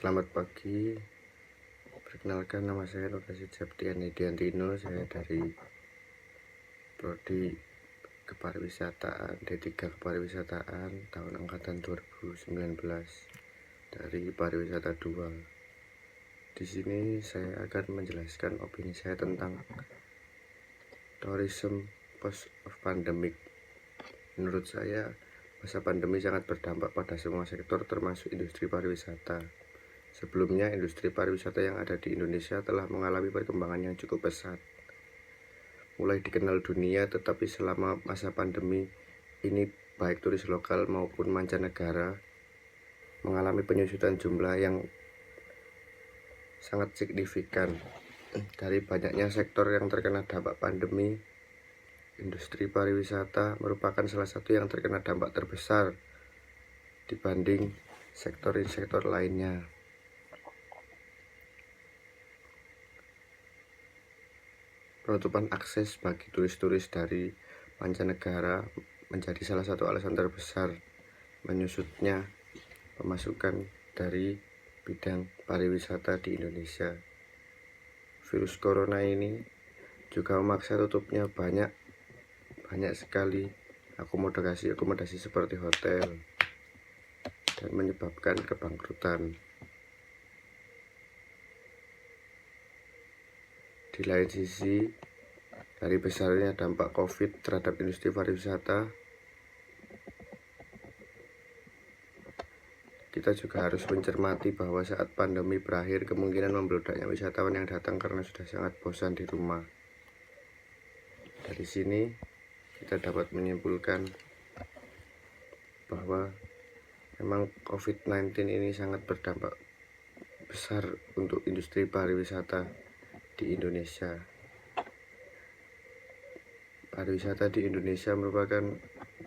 Selamat pagi, perkenalkan nama saya Nurasi Septian Diantino. Saya dari Prodi Kepariwisataan D3 Kepariwisataan tahun angkatan 2019 dari Pariwisata 2. Di sini saya akan menjelaskan opini saya tentang tourism post of pandemic. Menurut saya, masa pandemi sangat berdampak pada semua sektor termasuk industri pariwisata. Sebelumnya, industri pariwisata yang ada di Indonesia telah mengalami perkembangan yang cukup pesat. Mulai dikenal dunia, tetapi selama masa pandemi ini baik turis lokal maupun mancanegara mengalami penyusutan jumlah yang sangat signifikan. Dari banyaknya sektor yang terkena dampak pandemi, industri pariwisata merupakan salah satu yang terkena dampak terbesar dibanding sektor-sektor lainnya. Penutupan akses bagi turis-turis dari mancanegara menjadi salah satu alasan terbesar menyusutnya pemasukan dari bidang pariwisata di Indonesia. Virus corona ini juga memaksa tutupnya banyak sekali akomodasi seperti hotel dan menyebabkan kebangkrutan. Di lain sisi, dari besarnya dampak COVID terhadap industri pariwisata, kita juga harus mencermati bahwa saat pandemi berakhir, kemungkinan membludaknya wisatawan yang datang karena sudah sangat bosan di rumah. Dari sini, kita dapat menyimpulkan bahwa memang COVID-19 ini sangat berdampak besar untuk industri pariwisata di Indonesia. Pariwisata di Indonesia merupakan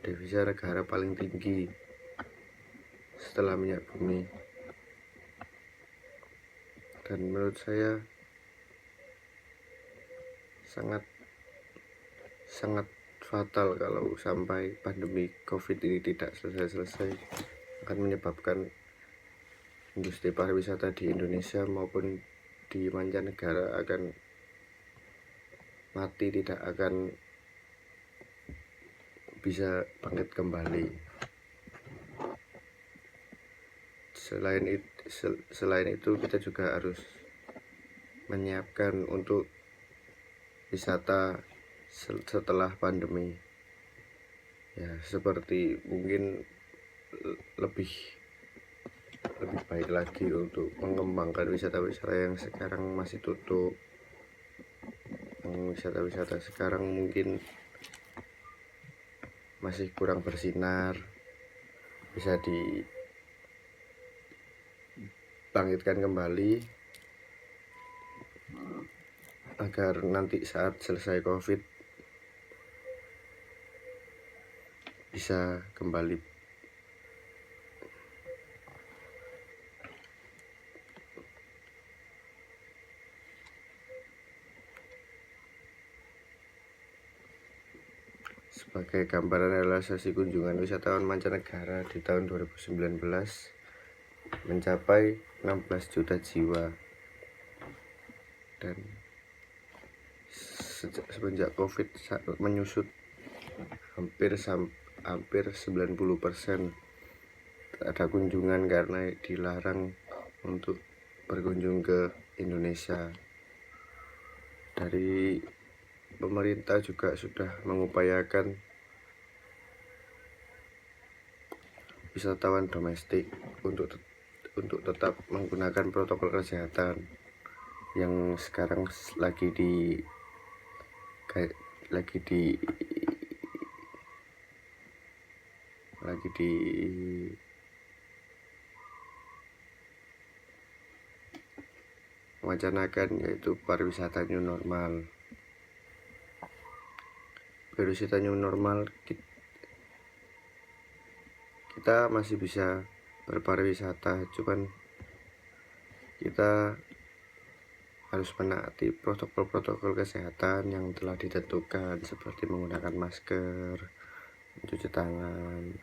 devisa negara paling tinggi setelah minyak bumi, dan menurut saya sangat fatal kalau sampai pandemi COVID ini tidak selesai, akan menyebabkan industri pariwisata di Indonesia maupun di mancanegara akan mati, tidak akan bisa bangkit kembali. Selain itu kita juga harus menyiapkan untuk wisata setelah pandemi, ya, seperti mungkin lebih baik lagi untuk mengembangkan wisata-wisata yang sekarang masih tutup. Wisata-wisata sekarang mungkin masih kurang bersinar, bisa dibangkitkan kembali agar nanti saat selesai COVID bisa kembali. Sebagai gambaran, realisasi kunjungan wisatawan mancanegara di tahun 2019 mencapai 16 juta jiwa, dan semenjak COVID menyusut hampir 90%. Ada kunjungan karena dilarang untuk berkunjung ke Indonesia. Dari pemerintah juga sudah mengupayakan wisatawan domestik untuk tetap menggunakan protokol kesehatan yang sekarang lagi wacanakan, yaitu pariwisata new normal. Pariwisata new normal, kita masih bisa berpariwisata, cuman kita harus menaati protokol-protokol kesehatan yang telah ditentukan, seperti menggunakan masker, mencuci tangan.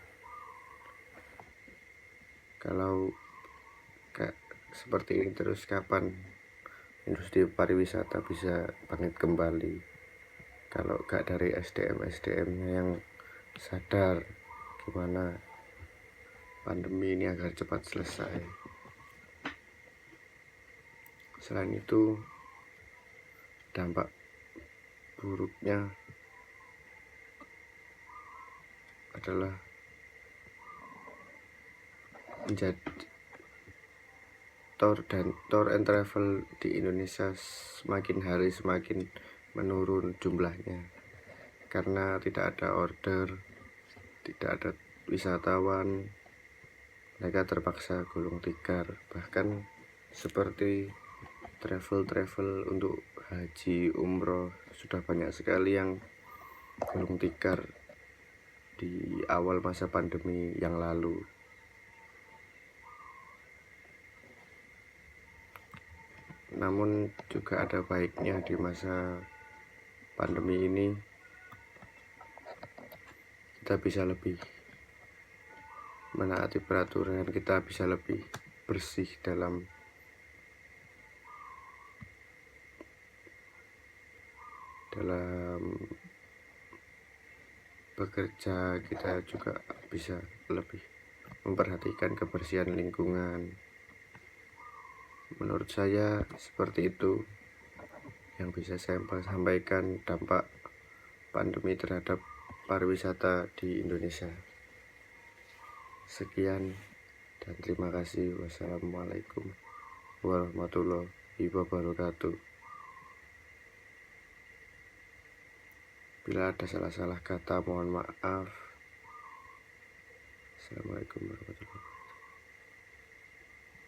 seperti ini terus, kapan industri pariwisata bisa bangkit kembali kalau gak dari SDM-nya yang sadar gimana pandemi ini agar cepat selesai. Selain itu, dampak buruknya adalah menjadi tour and travel di Indonesia semakin hari semakin menurun jumlahnya karena tidak ada order, tidak ada wisatawan, mereka terpaksa gulung tikar. Bahkan seperti travel untuk haji, umroh, sudah banyak sekali yang gulung tikar di awal masa pandemi yang lalu. Namun juga ada baiknya di masa pandemi ini kita bisa lebih menaati peraturan, kita bisa lebih bersih dalam bekerja. Kita juga bisa lebih memperhatikan kebersihan lingkungan. Menurut saya seperti itu yang bisa saya sampaikan dampak pandemi terhadap pariwisata di Indonesia. Sekian dan terima kasih. Wassalamualaikum warahmatullahi wabarakatuh. Bila ada salah-salah kata mohon maaf. Assalamualaikum warahmatullahi wabarakatuh.